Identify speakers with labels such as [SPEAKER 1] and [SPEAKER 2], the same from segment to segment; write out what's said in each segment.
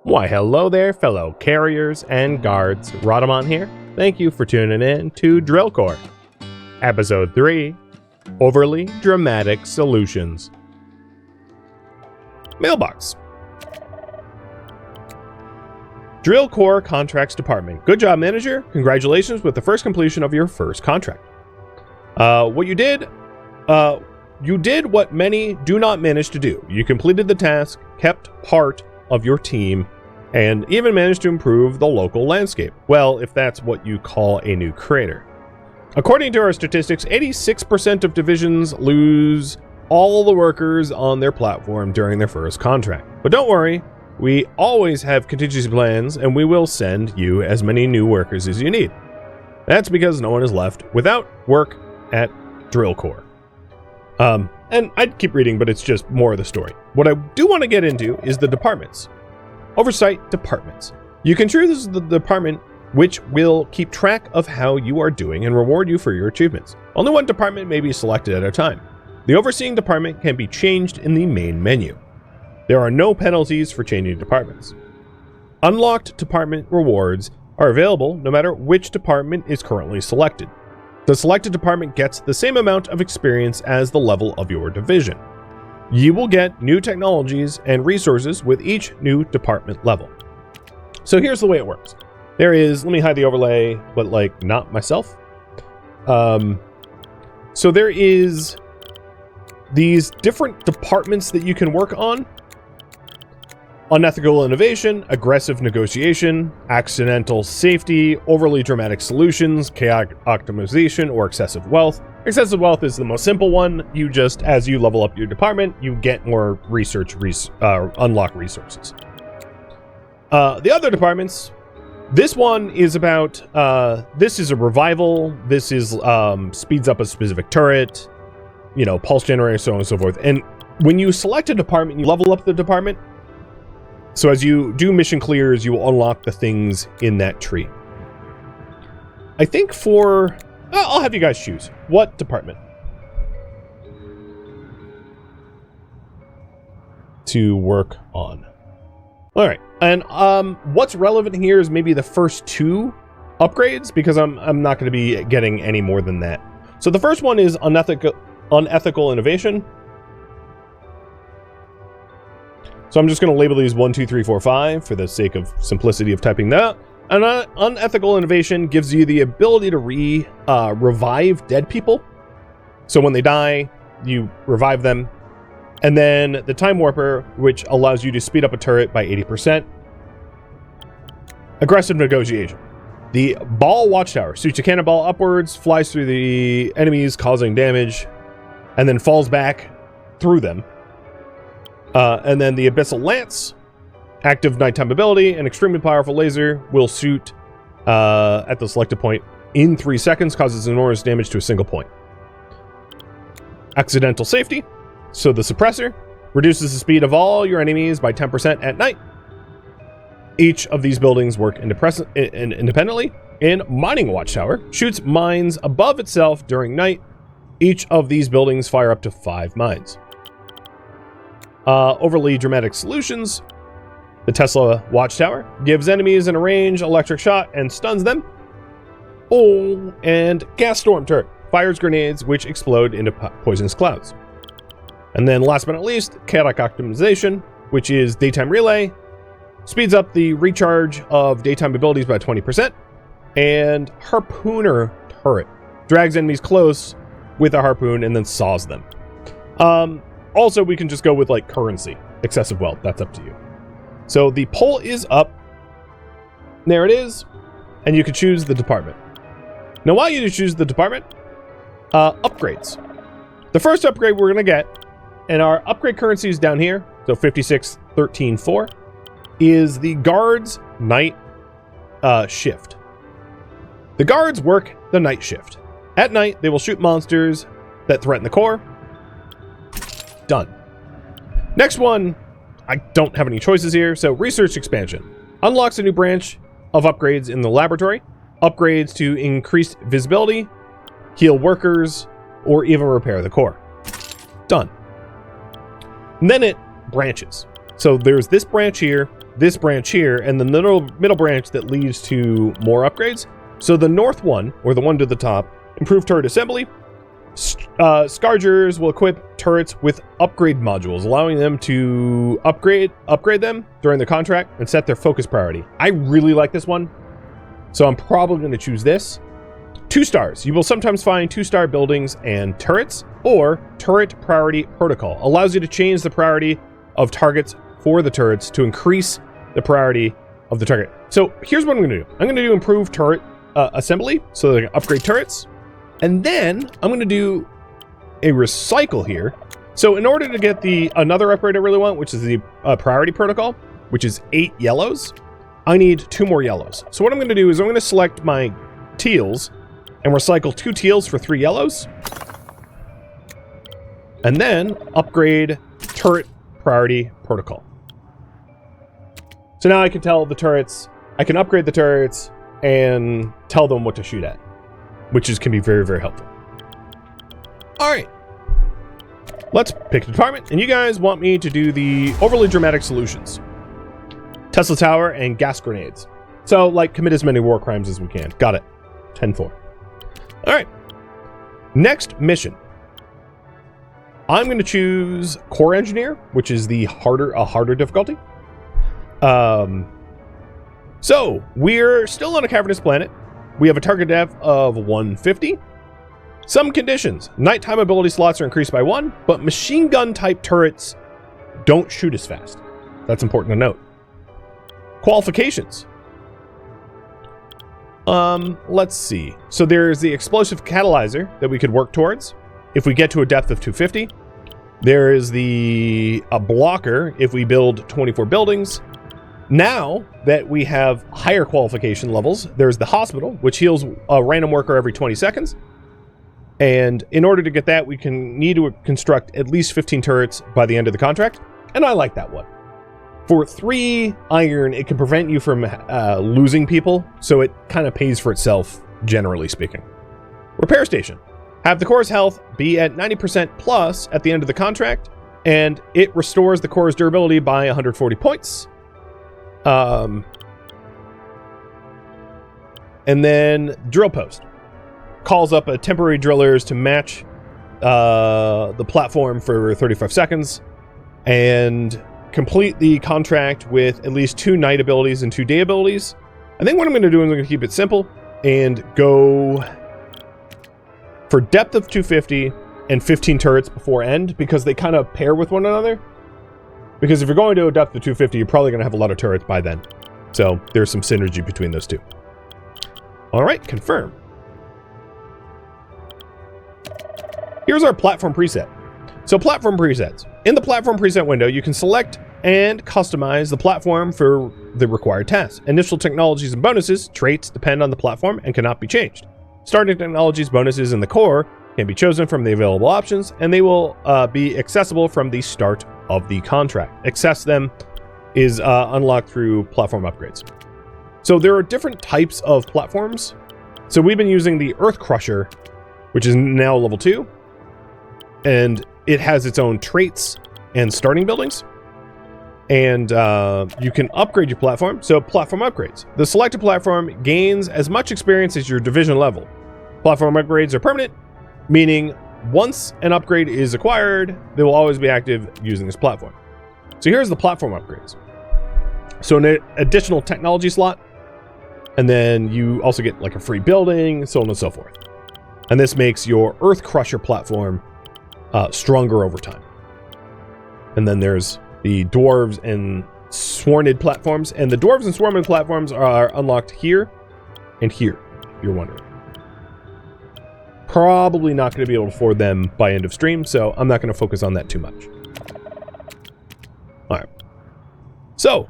[SPEAKER 1] Why, hello there, fellow carriers and guards. Rodamon here. Thank you for tuning in to Drillcore. Episode 3, Overly Dramatic Solutions. Mailbox. Drillcore Contracts Department. Good job, manager. Congratulations with the first completion of your first contract. You did what many do not manage to do. You completed the task, kept part of your team, and even managed to improve the local landscape. Well, if that's what you call a new creator. According to our statistics, 86% of divisions lose all the workers on their platform during their first contract. But don't worry, we always have contingency plans, and we will send you as many new workers as you need. That's because no one is left without work at Drillcore. And I'd keep reading, but it's just more of the story. What I do want to get into is the departments. Oversight departments. You can choose the department which will keep track of how you are doing and reward you for your achievements. Only one department may be selected at a time. The overseeing department can be changed in the main menu. There are no penalties for changing departments. Unlocked department rewards are available no matter which department is currently selected. The selected department gets the same amount of experience as the level of your division. You will get new technologies and resources with each new department level. So here's the way it works. There is, let me hide the overlay, but like not myself. So there is these different departments that you can work on. Unethical innovation, aggressive negotiation, accidental safety, overly dramatic solutions, chaotic optimization, or excessive wealth. Excessive wealth is the most simple one. You just, as you level up your department, you get more unlock resources. The other departments, this one is about, this is a revival. This is, speeds up a specific turret, pulse generator, so on and so forth. And when you select a department, you level up the department. So as you do mission clears, you will unlock the things in that tree. I think I'll have you guys choose. What department to work on? All right, and what's relevant here is maybe the first two upgrades, because I'm not going to be getting any more than that. So the first one is unethical innovation. So I'm just going to label these 1, 2, 3, 4, 5 for the sake of simplicity of typing that. An unethical innovation gives you the ability to revive dead people. So when they die, you revive them. And then the Time Warper, which allows you to speed up a turret by 80%. Aggressive negotiation. The Ball Watchtower shoots a cannonball upwards, flies through the enemies, causing damage, and then falls back through them. And then the Abyssal Lance, active nighttime ability, an extremely powerful laser, will shoot at the selected point in 3 seconds, causes enormous damage to a single point. Accidental safety, so the suppressor reduces the speed of all your enemies by 10% at night. Each of these buildings work independently. And Mining Watchtower shoots mines above itself during night. Each of these buildings fire up to 5 mines. Overly dramatic solutions. The Tesla Watchtower gives enemies in a range electric shot and stuns them. Oh, and Gas Storm Turret fires grenades which explode into poisonous clouds. And then last but not least, Chaotic Optimization, which is Daytime Relay, speeds up the recharge of daytime abilities by 20%. And Harpooner Turret drags enemies close with a harpoon and then saws them. Also, we can just go with like currency, excessive wealth. That's up to you. So the poll is up. There it is. And you can choose the department. Now, while you choose the department, upgrades. The first upgrade we're going to get, and our upgrade currency is down here, so 5613.4, is the Guards Night Shift. The Guards work the night shift. At night, they will shoot monsters that threaten the core. Done. Next one, I don't have any choices here, so Research Expansion. Unlocks a new branch of upgrades in the laboratory. Upgrades to increased visibility, heal workers, or even repair the core. Done. And then it branches. So there's this branch here, this branch here, and the middle branch that leads to more upgrades. So the north one, or the one to the top, improved turret assembly. Scourgers will equip turrets with upgrade modules, allowing them to upgrade them during the contract and set their focus priority. I really like this one, so I'm probably going to choose this. 2 stars. You will sometimes find 2-star buildings and turrets, or turret priority protocol. Allows you to change the priority of targets for the turrets to increase the priority of the target. So here's what I'm going to do. I'm going to do improved turret assembly, so they can upgrade turrets. And then I'm going to do a recycle here. So in order to get another upgrade I really want, which is the priority protocol, which is 8 yellows, I need 2 more yellows. So what I'm going to do is I'm going to select my teals and recycle 2 teals for 3 yellows. And then upgrade turret priority protocol. So now I can tell the turrets, I can upgrade the turrets and tell them what to shoot at, which can be very, very helpful. All right, let's pick a department, and you guys want me to do the overly dramatic solutions. Tesla Tower and gas grenades. So, like, commit as many war crimes as we can. Got it. 10-4. All right. Next mission. I'm going to choose Core Engineer, which is a harder difficulty. So, we're still on a cavernous planet. We have a target depth of 150. Some conditions. Nighttime ability slots are increased by 1, but machine gun type turrets don't shoot as fast. That's important to note. Qualifications. Let's see. So there's the explosive catalyzer that we could work towards if we get to a depth of 250. There is a blocker if we build 24 buildings. Now that we have higher qualification levels, there's the hospital, which heals a random worker every 20 seconds. And in order to get that, we need to construct at least 15 turrets by the end of the contract. And I like that one. For 3 iron, it can prevent you from losing people, so it kind of pays for itself, generally speaking. Repair station. Have the core's health be at 90% plus at the end of the contract, and it restores the core's durability by 140 points. And then drill post calls up a temporary drillers to match the platform for 35 seconds and complete the contract with at least 2 night abilities and 2 day abilities. I think what I'm going to do is I'm going to keep it simple and go for depth of 250 and 15 turrets before end, because they kind of pair with one another. Because if you're going to a depth of 250, you're probably going to have a lot of turrets by then. So there's some synergy between those two. All right, confirm. Here's our platform preset. So platform presets. In the platform preset window, you can select and customize the platform for the required tasks. Initial technologies and bonuses, traits, depend on the platform and cannot be changed. Starting technologies, bonuses in the core can be chosen from the available options, and they will be accessible from the start of the contract. Access them is unlocked through platform upgrades. So there are different types of platforms. So we've been using the Earth Crusher, which is now level 2, and it has its own traits and starting buildings. And you can upgrade your platform. So platform upgrades. The selected platform gains as much experience as your division level. Platform upgrades are permanent, meaning once an upgrade is acquired, they will always be active using this platform. So here's the platform upgrades. So an additional technology slot, and then you also get like a free building, so on and so forth. And this makes your Earth Crusher platform stronger over time. And then there's the Dwarves and Swornid platforms, and the Dwarves and Swornid platforms are unlocked here and here, if you're wondering. Probably not going to be able to afford them by end of stream, so I'm not going to focus on that too much. All right. So,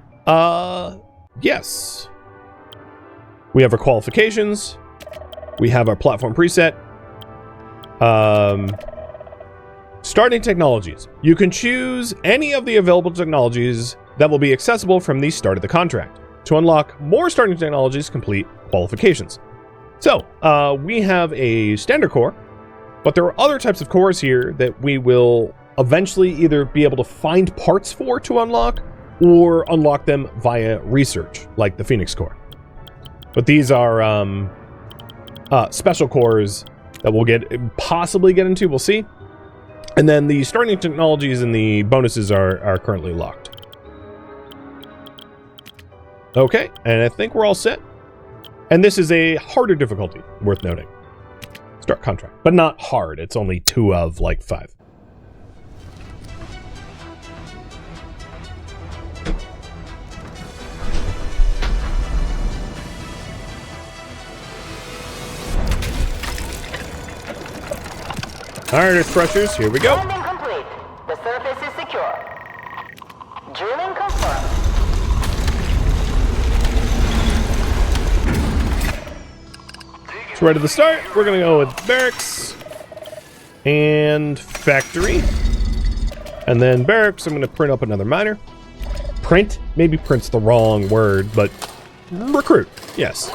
[SPEAKER 1] yes. We have our qualifications. We have our platform preset. Starting technologies. You can choose any of the available technologies that will be accessible from the start of the contract. To unlock more starting technologies, complete qualifications. So, we have a standard core, but there are other types of cores here that we will eventually either be able to find parts for to unlock, or unlock them via research, like the Phoenix Core. But these are special cores that we'll possibly get into, we'll see. And then the starting technologies and the bonuses are currently locked. Okay, and I think we're all set. And this is a harder difficulty, worth noting. Start contract, but not hard. It's only 2 of like 5. All right, Earth Crushers, here we go.
[SPEAKER 2] Landing complete. The surface is secure. Drilling confirmed.
[SPEAKER 1] So right at the start, we're gonna go with barracks and factory. And then barracks, I'm gonna print up another miner. Print? Maybe print's the wrong word, but recruit, yes.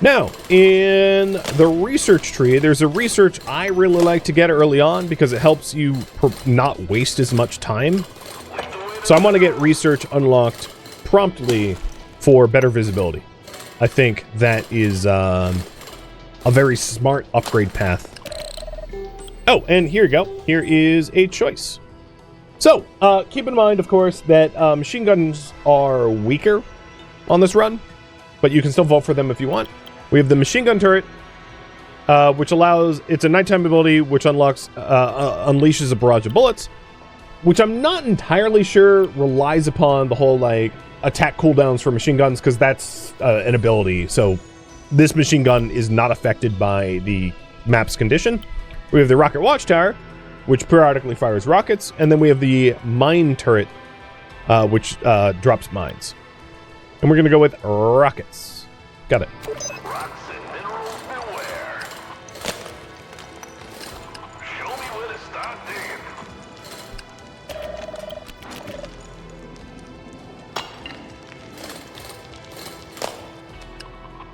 [SPEAKER 1] Now, in the research tree, there's a research I really like to get early on because it helps you not waste as much time. So I want to get research unlocked promptly for better visibility. I think that is a very smart upgrade path. Oh, and here you go. Here is a choice. So, keep in mind, of course, that machine guns are weaker on this run, but you can still vote for them if you want. We have the machine gun turret, which allows, it's a nighttime ability which unleashes a barrage of bullets, which I'm not entirely sure relies upon the whole like attack cooldowns for machine guns, because that's an ability. So this machine gun is not affected by the map's condition. We have the rocket watchtower, which periodically fires rockets, and then we have the mine turret, which drops mines. And we're gonna go with rockets. Got it.
[SPEAKER 3] Rocks and minerals beware. Show me where to start digging.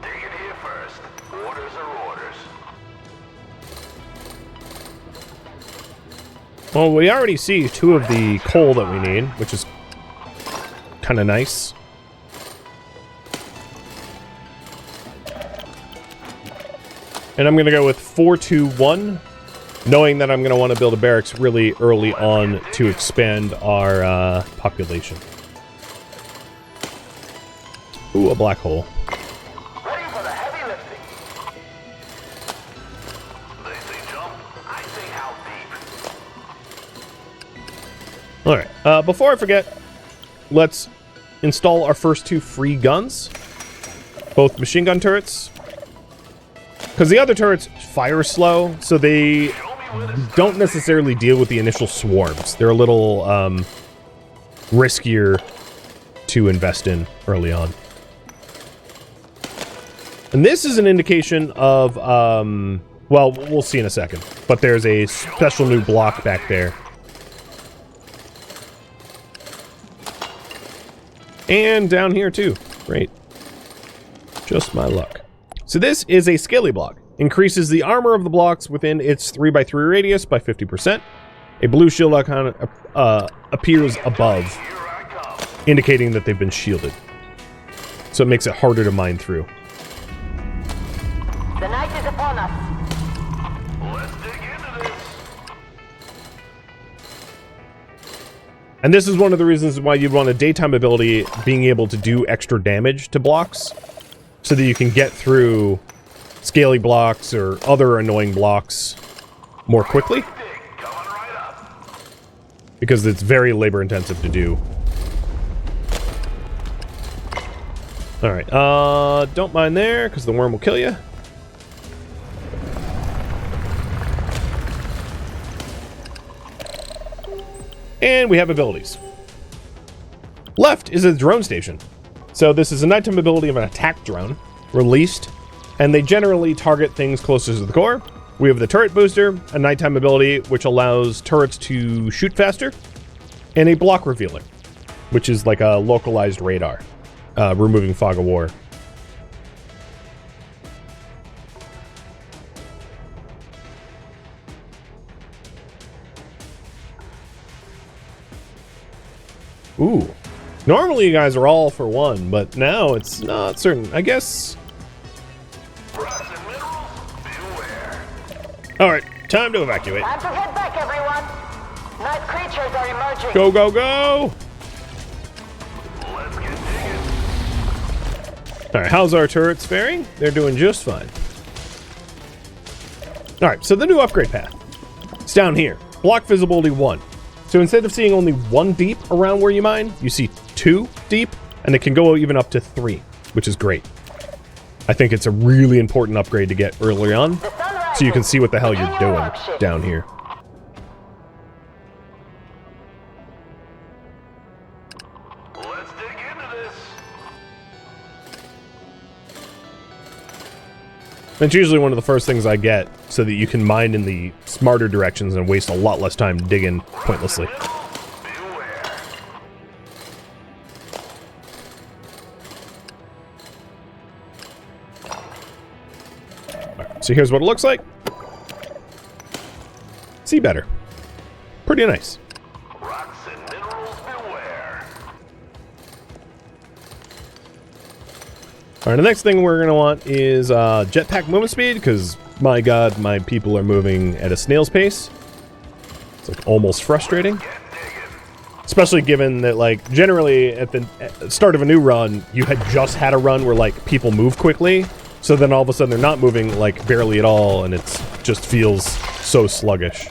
[SPEAKER 3] Digging here first. Orders are orders.
[SPEAKER 1] Well, we already see 2 of the coal that we need, which is kind of nice. And I'm going to go with 4-2-1, knowing that I'm going to want to build a barracks really early on to expand our population. Ooh, a black hole.
[SPEAKER 3] Ready for the heavy lifting. They say jump, I say how deep.
[SPEAKER 1] Alright, before I forget, let's install our first 2 free guns. Both machine gun turrets. Because the other turrets fire slow, so they don't necessarily deal with the initial swarms. They're a little riskier to invest in early on. And this is an indication of, well, we'll see in a second. But there's a special new block back there. And down here too. Great. Just my luck. So this is a scaly block. Increases the armor of the blocks within its 3x3 radius by 50%. A blue shield icon appears above, indicating that they've been shielded. So it makes it harder to mine through.
[SPEAKER 2] The night is upon us.
[SPEAKER 3] Let's dig into this.
[SPEAKER 1] And this is one of the reasons why you'd want a daytime ability being able to do extra damage to blocks, so that you can get through scaly blocks or other annoying blocks more quickly. Because it's very labor intensive to do. Alright, don't mind there, because the worm will kill you. And we have abilities. Left is a drone station. So this is a nighttime ability of an attack drone, released, and they generally target things closest to the core. We have the turret booster, a nighttime ability which allows turrets to shoot faster, and a block revealer, which is like a localized radar. removing fog of war. Ooh. Normally you guys are all for one, but now it's not certain. I guess...
[SPEAKER 3] Rocks and minerals, beware.
[SPEAKER 1] Alright, time to evacuate.
[SPEAKER 2] Time to head back, everyone. Night creatures are emerging.
[SPEAKER 1] Go, go, go!
[SPEAKER 3] Let's get digging.
[SPEAKER 1] Alright, how's our turrets faring? They're doing just fine. Alright, so the new upgrade path. It's down here. Block visibility 1. So instead of seeing only 1 deep around where you mine, you see 2 deep, and it can go even up to 3, which is great. I think it's a really important upgrade to get early on, so you can see what the hell you're doing down here.
[SPEAKER 3] Let's dig into this.
[SPEAKER 1] It's usually one of the first things I get, so that you can mine in the smarter directions and waste a lot less time digging pointlessly.
[SPEAKER 3] Beware.
[SPEAKER 1] Alright, so here's what it looks like. See better. Pretty nice.
[SPEAKER 3] Rocks and minerals, beware.
[SPEAKER 1] Alright, the next thing we're going to want is jetpack movement speed, because, my god, my people are moving at a snail's pace. It's like almost frustrating.
[SPEAKER 3] Get digging.
[SPEAKER 1] Especially given that, like, generally at the start of a new run, you had just had a run where, like, people move quickly, so then all of a sudden they're not moving, like, barely at all, and it just feels so sluggish.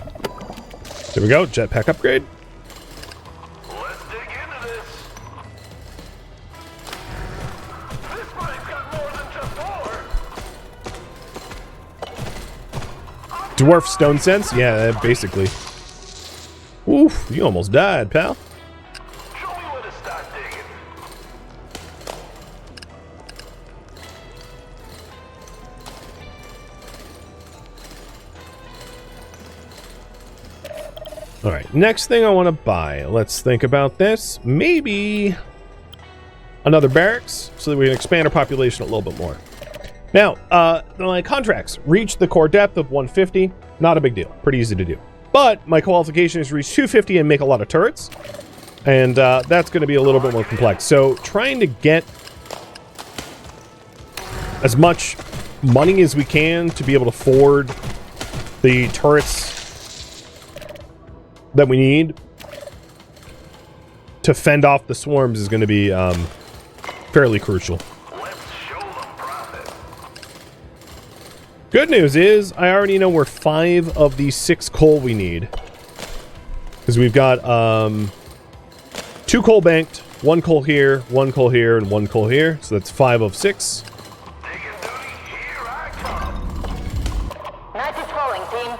[SPEAKER 1] There we go, jetpack upgrade.
[SPEAKER 3] Let's dig into this. This mine's got more than just ore.
[SPEAKER 1] Dwarf stone sense? Yeah, basically. Oof, you almost died, pal.
[SPEAKER 3] Show me where to start digging.
[SPEAKER 1] Alright, next thing I want to buy. Let's think about this. Maybe another barracks, so that we can expand our population a little bit more. Now, my contracts reach the core depth of 150. Not a big deal. Pretty easy to do. But my qualification is to reach 250 and make a lot of turrets. And that's going to be a little bit more complex. So trying to get as much money as we can to be able to afford the turrets that we need to fend off the swarms is going to be fairly crucial.
[SPEAKER 3] Let's show them profit.
[SPEAKER 1] Good news is, I already know where 5 of the 6 coal we need. Because we've got 2 coal banked, 1 coal here, 1 coal here, and 1 coal here. So that's 5 of 6.
[SPEAKER 3] Digging duty, here I come.
[SPEAKER 2] Night is falling, team.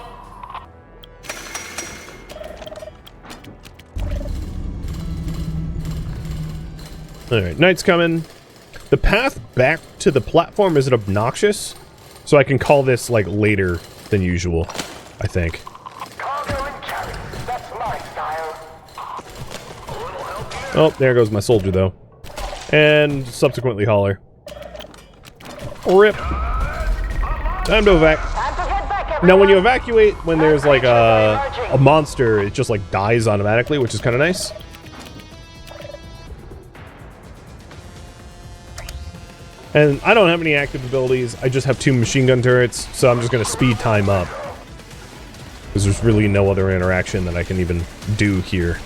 [SPEAKER 1] Alright, night's coming. The path back to the platform is obnoxious. So I can call this, like, later than usual, I think.
[SPEAKER 3] Cargo and carry. That's my style. A little help here.
[SPEAKER 1] Oh, there goes my soldier, though. And subsequently hauler. Rip. Time to evac.
[SPEAKER 2] Time to head back, everyone.
[SPEAKER 1] Now, when you evacuate, when there's, like, a monster, it just, like, dies automatically, which is kind of nice. And I don't have any active abilities. I just have 2 machine gun turrets, so I'm just going to speed time up. Because there's really no other interaction that I can even do here.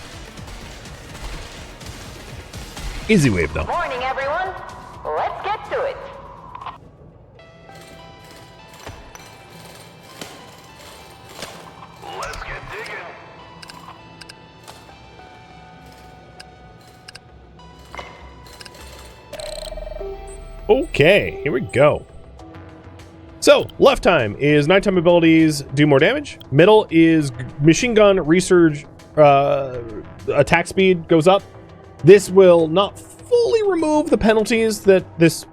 [SPEAKER 1] Easy wave, though.
[SPEAKER 2] Morning, everyone. Let's get to it.
[SPEAKER 3] Let's get digging.
[SPEAKER 1] Okay, here we go. So, left time is nighttime abilities do more damage. Middle is machine gun resurge, attack speed goes up. This will not fully remove the penalties that this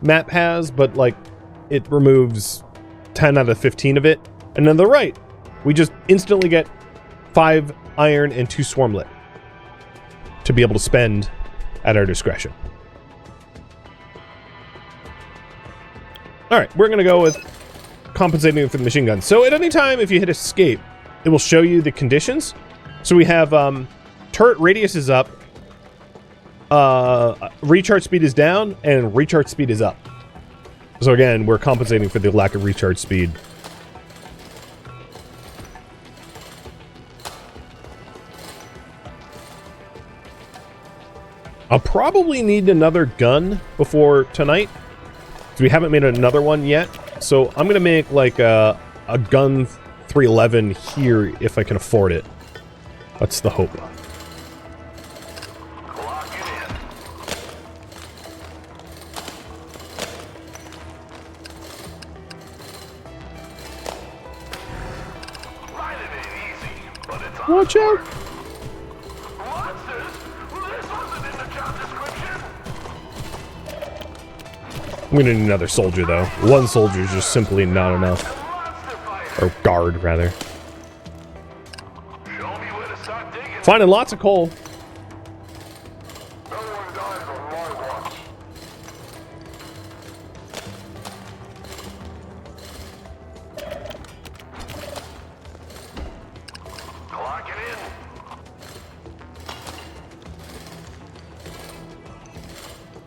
[SPEAKER 1] map has, but like it removes 10 out of 15 of it. And on the right, we just instantly get 5 iron and 2 swarmlet to be able to spend at our discretion. All right, we're going to go with compensating for the machine gun. So at any time, if you hit escape, it will show you the conditions. So we have turret radius is up, recharge speed is down, and recharge speed is up. So again, we're compensating for the lack of recharge speed. I'll probably need another gun before tonight, because we haven't made another one yet. So I'm going to make like a gun 311 here if I can afford it. That's the hope.
[SPEAKER 3] Lock it in. Riding ain't easy, but it's hard.
[SPEAKER 1] Watch out!
[SPEAKER 3] Monsters? This wasn't in the job description.
[SPEAKER 1] I'm going to need another soldier, though. One soldier is just simply not enough.
[SPEAKER 3] Monster fighter.
[SPEAKER 1] Or guard, rather.
[SPEAKER 3] Show me where to start digging.
[SPEAKER 1] Finding lots of coal.
[SPEAKER 3] No one dies on my watch. Clock it in.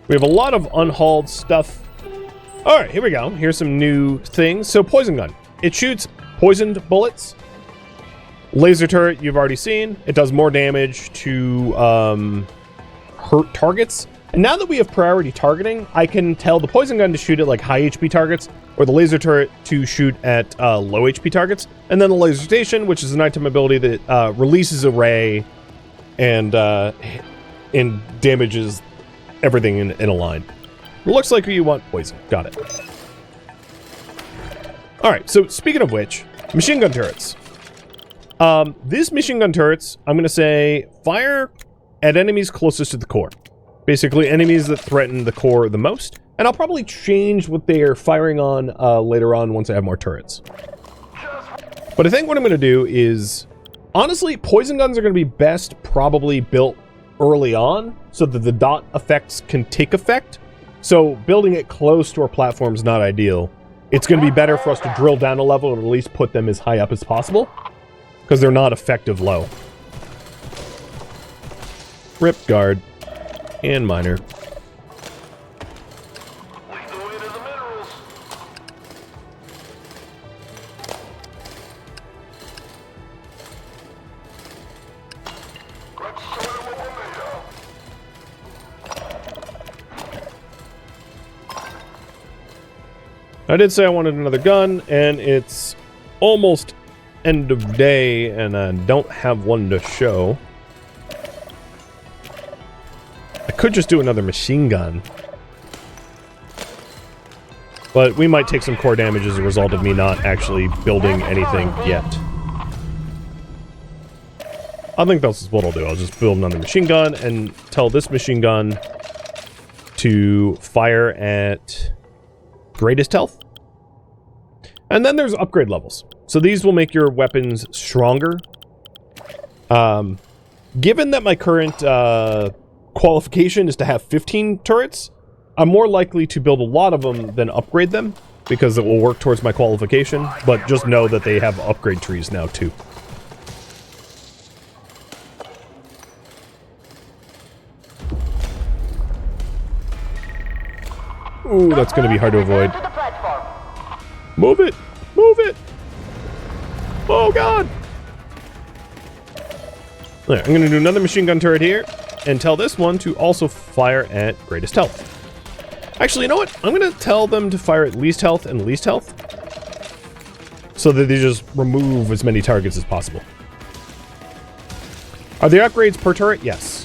[SPEAKER 1] We have a lot of unhauled stuff. All right, here we go. Here's some new things. So poison gun. It shoots poisoned bullets. Laser turret, you've already seen. It does more damage to hurt targets. And now that we have priority targeting, I can tell the poison gun to shoot at like high HP targets, or the laser turret to shoot at low HP targets. And then the laser station, which is a nighttime ability that releases a ray and damages everything in a line. It looks like you want poison. Got it. All right, so speaking of which, machine gun turrets. These machine gun turrets, I'm going to say, fire at enemies closest to the core. Basically, enemies that threaten the core the most. And I'll probably change what they are firing on later on once I have more turrets. But I think what I'm going to do is, honestly, poison guns are going to be best probably built early on so that the dot effects can take effect. So building it close to our platform is not ideal. It's going to be better for us to drill down a level and at least put them as high up as possible, because they're not effective low. Rip guard and miner.
[SPEAKER 3] Lead the way to the minerals. Let's show them what we're made of.
[SPEAKER 1] I did say I wanted another gun, and it's almost end of day, and I don't have one to show. I could just do another machine gun, but we might take some core damage as a result of me not actually building anything yet. I think that's what I'll do. I'll just build another machine gun and tell this machine gun to fire at greatest health. And then there's upgrade levels. So these will make your weapons stronger. Given that my current qualification is to have 15 turrets, I'm more likely to build a lot of them than upgrade them, because it will work towards my qualification. But just know that they have upgrade trees now too. Ooh, that's going to be hard to avoid.
[SPEAKER 2] To the platform.
[SPEAKER 1] Move it! Move it! Oh god! There, I'm gonna do another machine gun turret here, and tell this one to also fire at greatest health. Actually, you know what? I'm gonna tell them to fire at least health and least health, so that they just remove as many targets as possible. Are there upgrades per turret? Yes.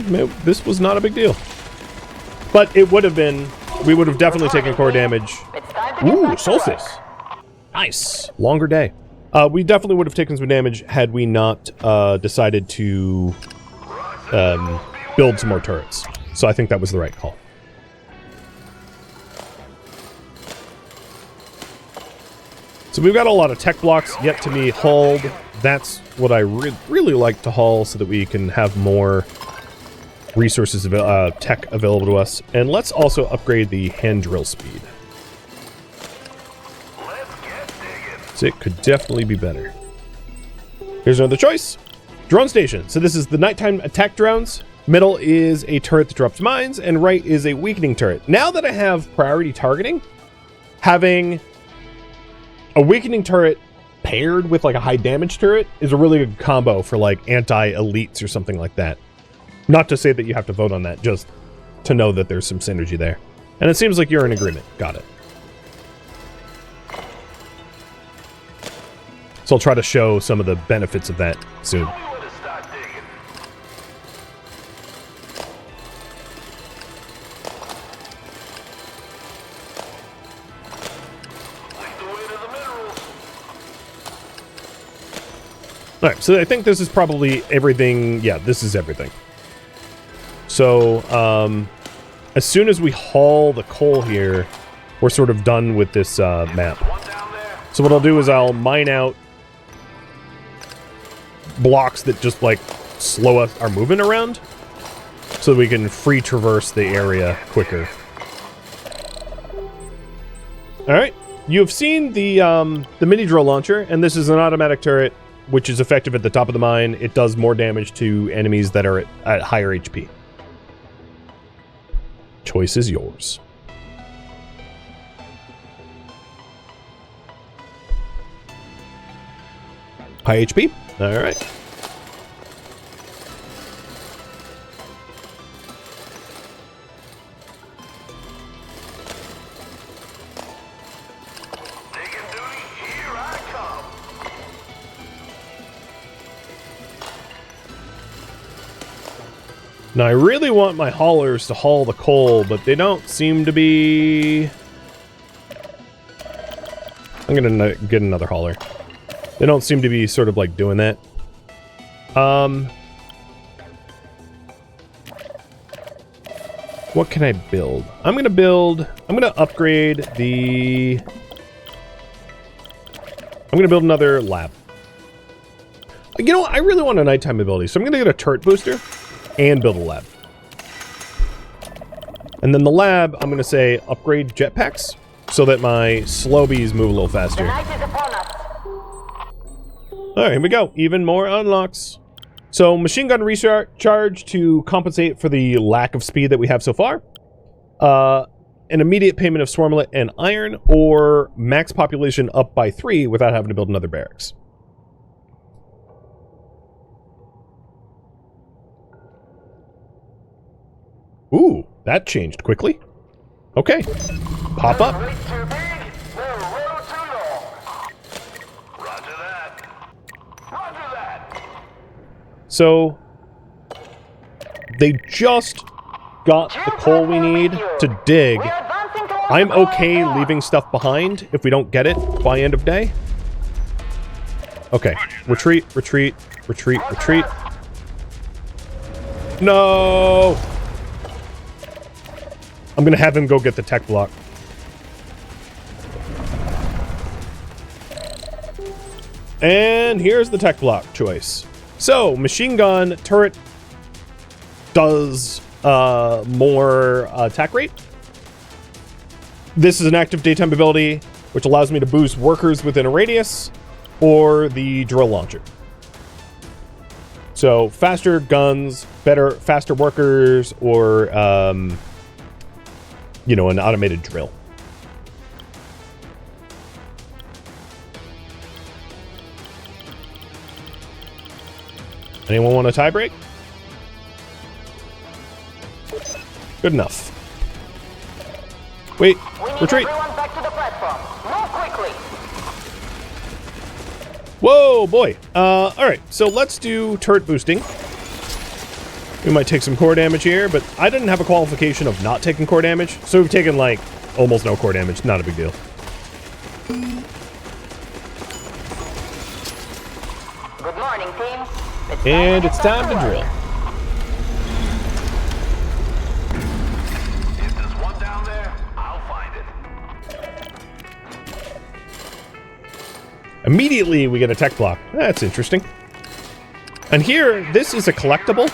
[SPEAKER 1] No, this was not a big deal. But it would have been, we would have definitely taken core damage.
[SPEAKER 2] It's time to get
[SPEAKER 1] Ooh,
[SPEAKER 2] back to work.
[SPEAKER 1] solstice. Nice. Longer day. We definitely would have taken some damage had we not decided to build some more turrets. So I think that was the right call. So we've got a lot of tech blocks yet to be hauled. That's what I really like to haul so that we can have more resources, tech available to us. And let's also upgrade the hand drill speed. So it could definitely be better. Here's another choice. Drone station. So this is the nighttime attack drones. Middle is a turret that drops mines, and right is a weakening turret. Now that I have priority targeting, having a weakening turret paired with like a high damage turret is a really good combo for like anti-elites or something like that. Not to say that you have to vote on that, just to know that there's some synergy there. And it seems like you're in agreement. Got it. So I'll try to show some of the benefits of that soon. All right, so I think this is probably everything. Yeah, this is everything. So as soon as we haul the coal here, we're sort of done with this map. So what I'll do is I'll mine out blocks that just like slow us our movement around so that we can free traverse the area quicker. All right, you have seen the mini drill launcher, and this is an automatic turret which is effective at the top of the mine. It does more damage to enemies that are at higher HP. Choice is yours. High HP? All right. Now, I really want my haulers to haul the coal, but they don't seem to be... I'm gonna get another hauler. They don't seem to be sort of like doing that. What can I build? I'm gonna upgrade the... I'm gonna build another lab. You know, I really want a nighttime ability, so I'm gonna get a turret booster and build a lab. And then the lab, I'm gonna say upgrade jetpacks so that my slow bees move a little faster. Alright, here we go. Even more unlocks. So, machine gun recharge to compensate for the lack of speed that we have so far. An immediate payment of swarmlet and iron, or max population up by 3 without having to build another barracks. Ooh, that changed quickly. Okay. Pop up. So, they just got the coal we need to dig. I'm okay leaving stuff behind if we don't get it by end of day. Okay, retreat, retreat, retreat, retreat. No! I'm gonna have him go get the tech block. And here's the tech block choice. So, machine gun turret does more attack rate. This is an active daytime ability, which allows me to boost workers within a radius, or the drill launcher. So, faster guns, faster workers, or, you know, an automated drill. Anyone want a tie break? Good enough. Wait, retreat.
[SPEAKER 2] Back to the platform. Move quickly.
[SPEAKER 1] Whoa, boy. All right, so let's do turret boosting. We might take some core damage here, but I didn't have a qualification of not taking core damage, so we've taken, like, almost no core damage. Not a big deal.
[SPEAKER 2] Good morning, team.
[SPEAKER 1] And it's time to drill.
[SPEAKER 3] If there's one down there, I'll find it.
[SPEAKER 1] Immediately, we get a tech block. That's interesting. And here, this is a collectible,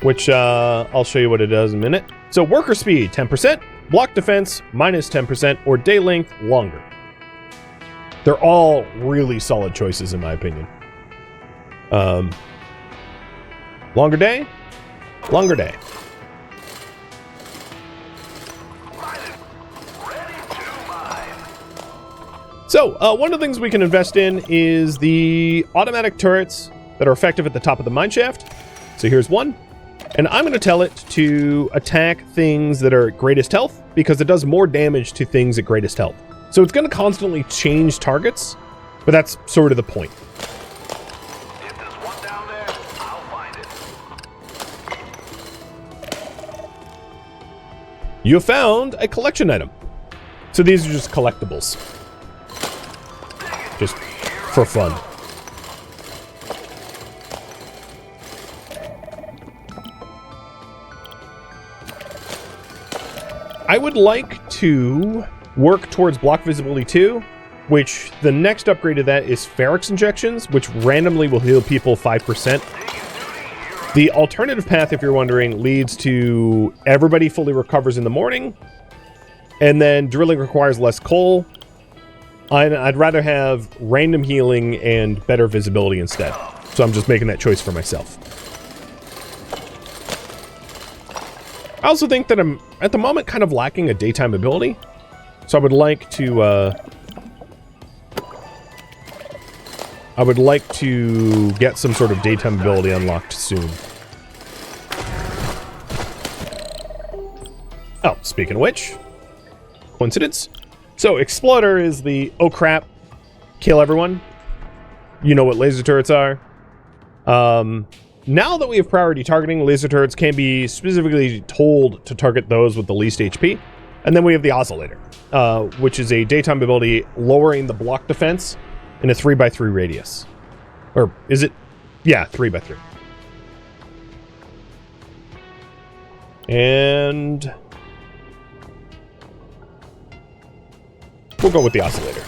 [SPEAKER 1] which I'll show you what it does in a minute. So worker speed, 10%, block defense, minus 10%, or day length, longer. They're all really solid choices, in my opinion. Longer day, longer day. So, one of the things we can invest in is the automatic turrets that are effective at the top of the mineshaft. So here's one. And I'm going to tell it to attack things that are at greatest health, because it does more damage to things at greatest health. So it's going to constantly change targets, but that's sort of the point.
[SPEAKER 3] If there's one down there, I'll find it.
[SPEAKER 1] You have found a collection item. So these are just collectibles. Just for fun. I would like to work towards block visibility 2, which the next upgrade to that is Ferrex injections, which randomly will heal people 5%. The alternative path, if you're wondering, leads to everybody fully recovers in the morning, and then drilling requires less coal. I'd rather have random healing and better visibility instead. So I'm just making that choice for myself. I also think that I'm, at the moment, kind of lacking a daytime ability. So I would like to get some sort of daytime ability unlocked soon. Oh, speaking of which, coincidence? So, Exploder is the, oh crap, kill everyone. You know what laser turrets are. Now that we have priority targeting, laser turrets can be specifically told to target those with the least HP. And then we have the Oscillator, which is a daytime ability lowering the block defense in a 3x3 radius. Or is it? Yeah, 3x3. And we'll go with the Oscillator.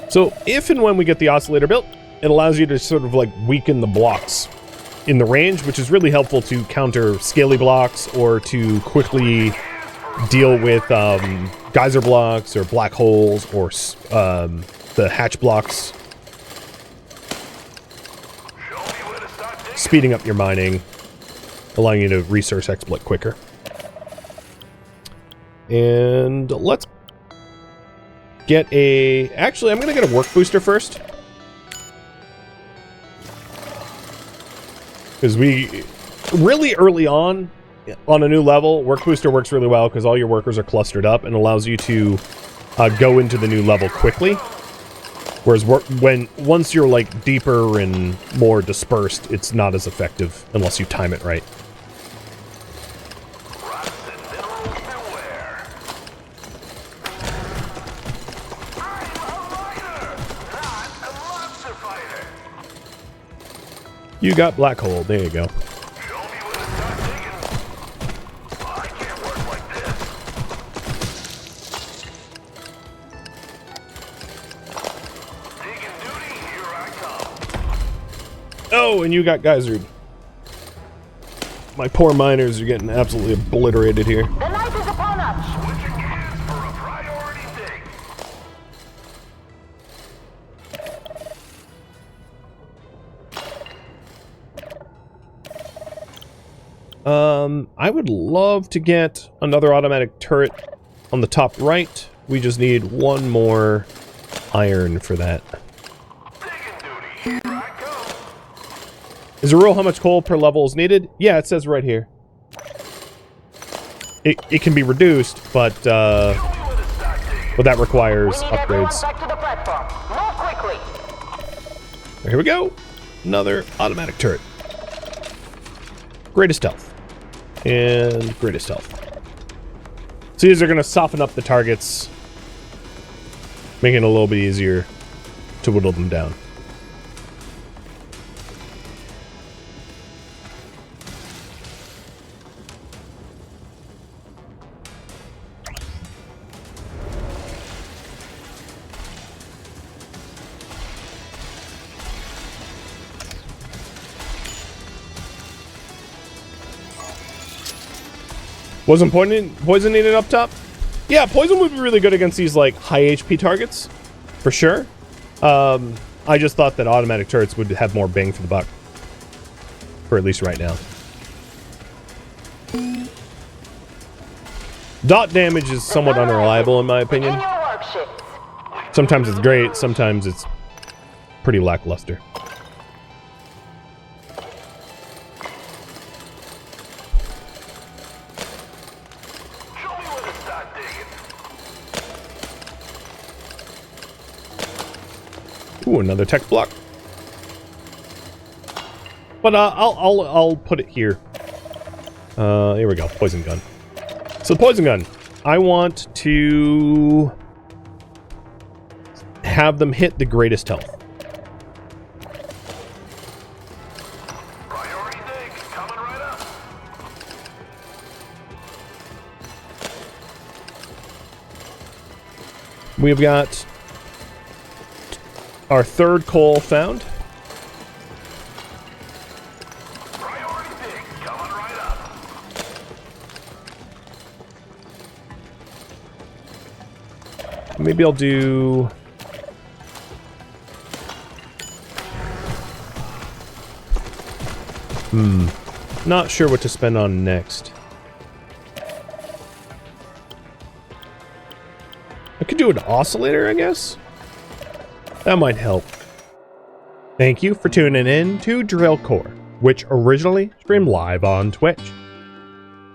[SPEAKER 1] So if and when we get the Oscillator built, it allows you to sort of like weaken the blocks in the range, which is really helpful to counter scaly blocks or to quickly deal with geyser blocks or black holes or the hatch blocks. Speeding up your mining, allowing you to resource exploit quicker. And let's get a... Actually, I'm going to get a work booster first. Because we... Really early on a new level, work booster works really well because all your workers are clustered up and allows you to go into the new level quickly. Whereas once you're like deeper and more dispersed, it's not as effective unless you time it right. You got black hole. There you go. Oh, and you got geysered. My poor miners are getting absolutely obliterated here.
[SPEAKER 2] The night is upon us.
[SPEAKER 3] Switching gears for a priority dig.
[SPEAKER 1] I would love to get another automatic turret on the top right. We just need one more iron for that. Is it real how much coal per level is needed? Yeah, it says right here. It can be reduced, but that requires upgrades.
[SPEAKER 2] Back to the platform. Move quickly.
[SPEAKER 1] Here we go. Another automatic turret. Greatest health. And greatest health. So these are going to soften up the targets, making it a little bit easier to whittle them down. Wasn't poison needed up top? Yeah, poison would be really good against these like high HP targets, for sure. I just thought that automatic turrets would have more bang for the buck, for at least right now. Dot damage is somewhat unreliable in my opinion. Sometimes it's great, sometimes it's pretty lackluster. Ooh, another tech block. But I'll put it here. Here we go. Poison gun. So the poison gun, I want to have them hit the greatest health.
[SPEAKER 3] Priority dig coming right up.
[SPEAKER 1] We've got our third coal found.
[SPEAKER 3] Priority dig coming right up.
[SPEAKER 1] Maybe I'll do... Not sure what to spend on next. I could do an oscillator, I guess? That might help. Thank you for tuning in to Drillcore, which originally streamed live on Twitch.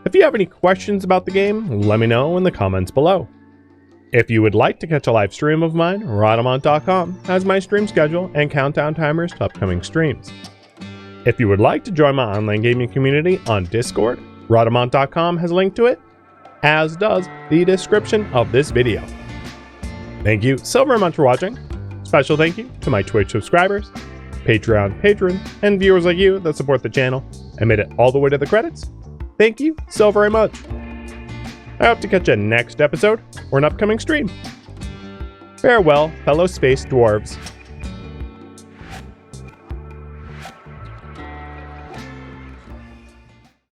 [SPEAKER 1] If you have any questions about the game, let me know in the comments below. If you would like to catch a live stream of mine, Rodamont.com has my stream schedule and countdown timers to upcoming streams. If you would like to join my online gaming community on Discord, Rodamont.com has a link to it, as does the description of this video. Thank you so very much for watching. Special thank you to my Twitch subscribers, Patreon patrons, and viewers like you that support the channel and made it all the way to the credits. Thank you so very much. I hope to catch you next episode or an upcoming stream. Farewell, fellow space dwarves.